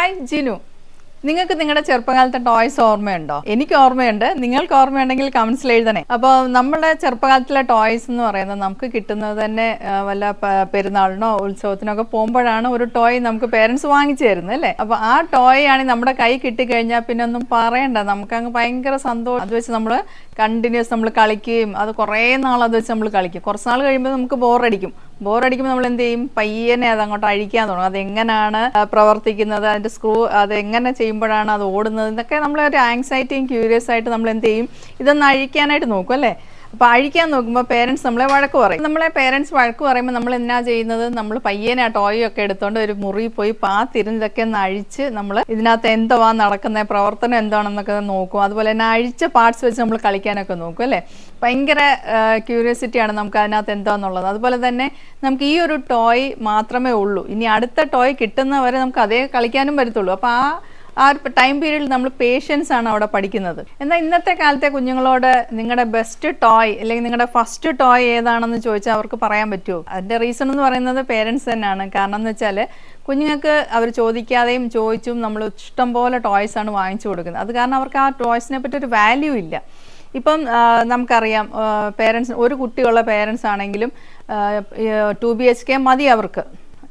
Hi Jinu. നിങ്ങൾക്ക് നിങ്ങളുടെ ചെറുപ്പകാലത്തെ toys ഓർമ്മയുണ്ടോ? എനിക്ക് ഓർമ്മയുണ്ട്. നിങ്ങൾക്ക് ഓർമ്മയുണ്ടെങ്കിൽ കമന്റ്സിൽ എഴുതണേ. അപ്പോൾ നമ്മുടെ ചെറുപ്പകാലത്തിലെ ടോയ്സ് എന്ന് പറയുന്നത് നമുക്ക് കിട്ടുന്നത് തന്നെ വല്ല പെരുന്നാളിനോ ഉത്സവത്തിനോ ഒക്കെ പോകുമ്പോഴാണ് ഒരു ടോയ് നമുക്ക് പേരൻസ് വാങ്ങിച്ചു തരുന്നത് അല്ലേ. അപ്പോൾ ആ ടോയ് ആണ് നമ്മുടെ കൈ കിട്ടിക്കഴിഞ്ഞാൽ പിന്നെ ഒന്നും പറയണ്ട, നമുക്ക് അങ്ങ് ഭയങ്കര സന്തോഷം. അത് വെച്ച് നമ്മൾ കണ്ടിന്യൂസ് നമ്മൾ കളിക്കുകയും അത് കുറേ നാൾ അത് വെച്ച് നമ്മൾ കളിക്കും. കുറച്ച് നാൾ കഴിയുമ്പോൾ നമുക്ക് ബോറടിക്കുമ്പോൾ നമ്മൾ എന്ത് ചെയ്യും, പയ്യനെ അത് അങ്ങോട്ട് അഴിക്കാൻ തുടങ്ങും. അതെങ്ങനെയാണ് പ്രവർത്തിക്കുന്നത്, അതിൻ്റെ സ്ക്രൂ അതെങ്ങനെ ചെയ്യുമ്പോഴാണ് അത് ഓടുന്നത്, ഇതൊക്കെ നമ്മളൊരു ആങ്സൈറ്റിയും ക്യൂരിയസ് ആയിട്ട് നമ്മൾ എന്ത് ചെയ്യും, ഇതൊന്ന് അഴിക്കാനായിട്ട് നോക്കും അല്ലേ. അപ്പോൾ അഴിക്കാൻ നോക്കുമ്പോൾ പേരൻസ് നമ്മളെ വഴക്ക് പറയും. പേരൻസ് വഴക്ക് പറയുമ്പോൾ നമ്മൾ എന്നാ ചെയ്യുന്നത്, നമ്മൾ പയ്യനെ ആ ടോയ് ഒക്കെ എടുത്തുകൊണ്ട് ഒരു മുറി പോയി പാത്തിരുന്ന് ഇതൊക്കെ ഒന്ന് അഴിച്ച് നമ്മൾ ഇതിനകത്ത് എന്തുവാ നടക്കുന്ന പ്രവർത്തനം എന്താണെന്നൊക്കെ നോക്കും. അതുപോലെ തന്നെ അഴിച്ച പാർട്സ് വെച്ച് നമ്മൾ കളിക്കാനൊക്കെ നോക്കും അല്ലേ. ഭയങ്കര ക്യൂരിയോസിറ്റിയാണ് നമുക്ക് അതിനകത്ത് എന്താണെന്നുള്ളത്. അതുപോലെ തന്നെ നമുക്ക് ഈ ഒരു ടോയ് മാത്രമേ ഉള്ളൂ, ഇനി അടുത്ത ടോയ് കിട്ടുന്നവരെ നമുക്ക് അതേ കളിക്കാനും പറ്റത്തുള്ളൂ. അപ്പോൾ ആ ഒരു ടൈം പീരീഡിൽ നമ്മൾ പേഷ്യൻസ് ആണ് അവിടെ പഠിക്കുന്നത്. എന്നാൽ ഇന്നത്തെ കാലത്തെ കുഞ്ഞുങ്ങളോട് നിങ്ങളുടെ ബെസ്റ്റ് ടോയ് അല്ലെങ്കിൽ നിങ്ങളുടെ ഫസ്റ്റ് ടോയ് ഏതാണെന്ന് ചോദിച്ചാൽ അവർക്ക് പറയാൻ പറ്റുമോ? അതിൻ്റെ റീസൺ എന്ന് പറയുന്നത് പേരൻസ് തന്നെയാണ്. കാരണം എന്ന് വെച്ചാൽ കുഞ്ഞുങ്ങൾക്ക് അവർ ചോദിക്കാതെയും ചോദിച്ചും നമ്മൾ ഇഷ്ടംപോലെ ടോയ്സ് ആണ് വാങ്ങിച്ചു കൊടുക്കുന്നത്. അത് കാരണം അവർക്ക് ആ ടോയ്സിനെ പറ്റി ഒരു വാല്യൂ ഇല്ല. ഇപ്പം നമുക്കറിയാം, പേരൻസ് ഒരു കുട്ടിയുള്ള പേരൻസ് ആണെങ്കിലും 2 BHK മതി അവർക്ക്.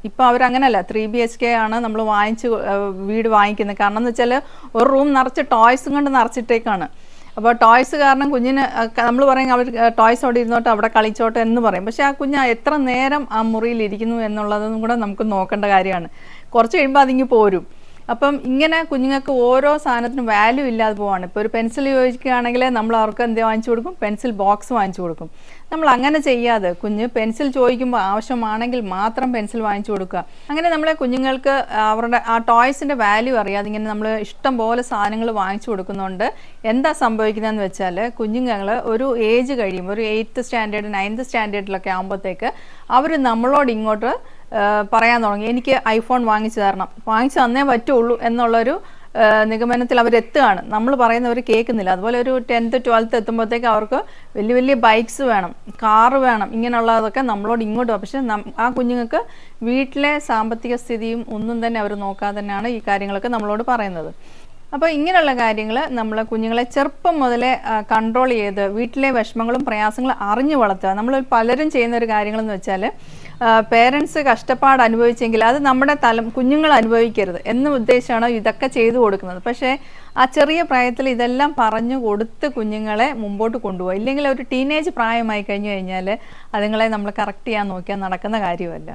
ഇപ്പോൾ അവരങ്ങനല്ല, 3 BHK ആണ് നമ്മൾ വീട് വാങ്ങിക്കുന്നത്. കാരണം എന്ന് വെച്ചാൽ ഒരു റൂം നിറച്ച് ടോയ്സും കൊണ്ട് നിറച്ചിട്ടേക്കാണ്. അപ്പോൾ ടോയ്സ് കാരണം കുഞ്ഞിന് നമ്മൾ പറയും അവർ ടോയ്സ് അവിടെ ഇരുന്നോട്ട് അവിടെ കളിച്ചോട്ടെ എന്ന് പറയും. പക്ഷേ ആ കുഞ്ഞ് എത്ര നേരം ആ മുറിയിൽ ഇരിക്കുന്നു എന്നുള്ളതും കൂടെ നമുക്ക് നോക്കേണ്ട കാര്യമാണ്. കുറച്ച് കഴിയുമ്പോൾ അതിങ്ങ് പോരും. അപ്പം ഇങ്ങനെ കുഞ്ഞുങ്ങൾക്ക് ഓരോ സാധനത്തിനും വാല്യൂ ഇല്ലാതെ പോവാണ്. ഇപ്പോൾ ഒരു പെൻസിൽ ചോദിക്കുകയാണെങ്കിൽ നമ്മൾ അവർക്ക് എന്ത് വാങ്ങിച്ചു കൊടുക്കും, പെൻസിൽ ബോക്സ് വാങ്ങിച്ചു കൊടുക്കും. നമ്മൾ അങ്ങനെ ചെയ്യാതെ കുഞ്ഞ് പെൻസിൽ ചോദിക്കുമ്പോൾ ആവശ്യമാണെങ്കിൽ മാത്രം പെൻസിൽ വാങ്ങിച്ചു കൊടുക്കുക. അങ്ങനെ നമ്മളെ കുഞ്ഞുങ്ങൾക്ക് അവരുടെ ആ ടോയ്സിൻ്റെ വാല്യൂ അറിയാതെ ഇങ്ങനെ നമ്മൾ ഇഷ്ടം പോലെ സാധനങ്ങൾ വാങ്ങിച്ചു കൊടുക്കുന്നുണ്ട്. എന്താ സംഭവിക്കുന്നതെന്ന് വെച്ചാൽ കുഞ്ഞുങ്ങൾ ഒരു ഏജ് കഴിയുമ്പോൾ ഒരു 8th സ്റ്റാൻഡേർഡ് 9th സ്റ്റാൻഡേർഡിലൊക്കെ ആകുമ്പോഴത്തേക്ക് അവർ നമ്മളോട് ഇങ്ങോട്ട് പറയാൻ തുടങ്ങി, എനിക്ക് ഐഫോൺ വാങ്ങിച്ചു തന്നേ പറ്റുള്ളൂ എന്നുള്ളൊരു നിഗമനത്തിൽ അവരെത്തുകയാണ്. നമ്മൾ പറയുന്നവർ കേൾക്കുന്നില്ല. അതുപോലെ ഒരു 10th 12th എത്തുമ്പോഴത്തേക്ക് അവർക്ക് വലിയ വലിയ ബൈക്സ് വേണം, കാറ് വേണം, ഇങ്ങനെയുള്ളതൊക്കെ നമ്മളോട് ഇങ്ങോട്ട്. പക്ഷെ ആ കുഞ്ഞുങ്ങൾക്ക് വീട്ടിലെ സാമ്പത്തിക സ്ഥിതിയും ഒന്നും തന്നെ അവർ നോക്കാതെ തന്നെയാണ് ഈ കാര്യങ്ങളൊക്കെ നമ്മളോട് പറയുന്നത്. അപ്പോൾ ഇങ്ങനെയുള്ള കാര്യങ്ങൾ നമ്മൾ കുഞ്ഞുങ്ങളെ ചെറുപ്പം മുതലേ കൺട്രോൾ ചെയ്ത് വീട്ടിലെ വിഷമങ്ങളും പ്രയാസങ്ങളും അറിഞ്ഞു വളർത്തുക. നമ്മൾ പലരും ചെയ്യുന്ന ഒരു കാര്യങ്ങളെന്ന് വെച്ചാൽ പേരൻസ് കഷ്ടപ്പാട് അനുഭവിച്ചെങ്കിൽ അത് നമ്മുടെ കുഞ്ഞുങ്ങൾ അനുഭവിക്കരുത് എന്ന് ഉദ്ദേശമാണ് ഇതൊക്കെ ചെയ്തു കൊടുക്കുന്നത്. പക്ഷേ ആ ചെറിയ പ്രായത്തിൽ ഇതെല്ലാം പറഞ്ഞു കൊടുത്ത് കുഞ്ഞുങ്ങളെ മുമ്പോട്ട് കൊണ്ടുപോകുക. ഇല്ലെങ്കിൽ ഒരു ടീനേജ് പ്രായമായി കഴിഞ്ഞു കഴിഞ്ഞാൽ അതുങ്ങളെ നമ്മൾ കറക്റ്റ് ചെയ്യാൻ നോക്കിയാൽ നടക്കുന്ന കാര്യമല്ല.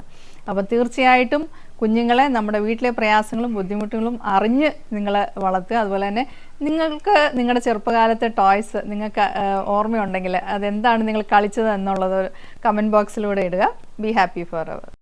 അപ്പോൾ തീർച്ചയായിട്ടും കുഞ്ഞുങ്ങളെ നമ്മുടെ വീട്ടിലെ പ്രയാസങ്ങളും ബുദ്ധിമുട്ടുകളും അറിഞ്ഞ് നിങ്ങൾ വളർത്തുക. അതുപോലെ തന്നെ നിങ്ങൾക്ക് നിങ്ങളുടെ ചെറുപ്പകാലത്തെ ടോയ്സ് നിങ്ങൾക്ക് ഓർമ്മയുണ്ടെങ്കിൽ അതെന്താണ് നിങ്ങൾ കളിച്ചത് എന്നുള്ളത് കമൻറ്റ് ബോക്സിലൂടെ ഇടുക. Be happy for ever.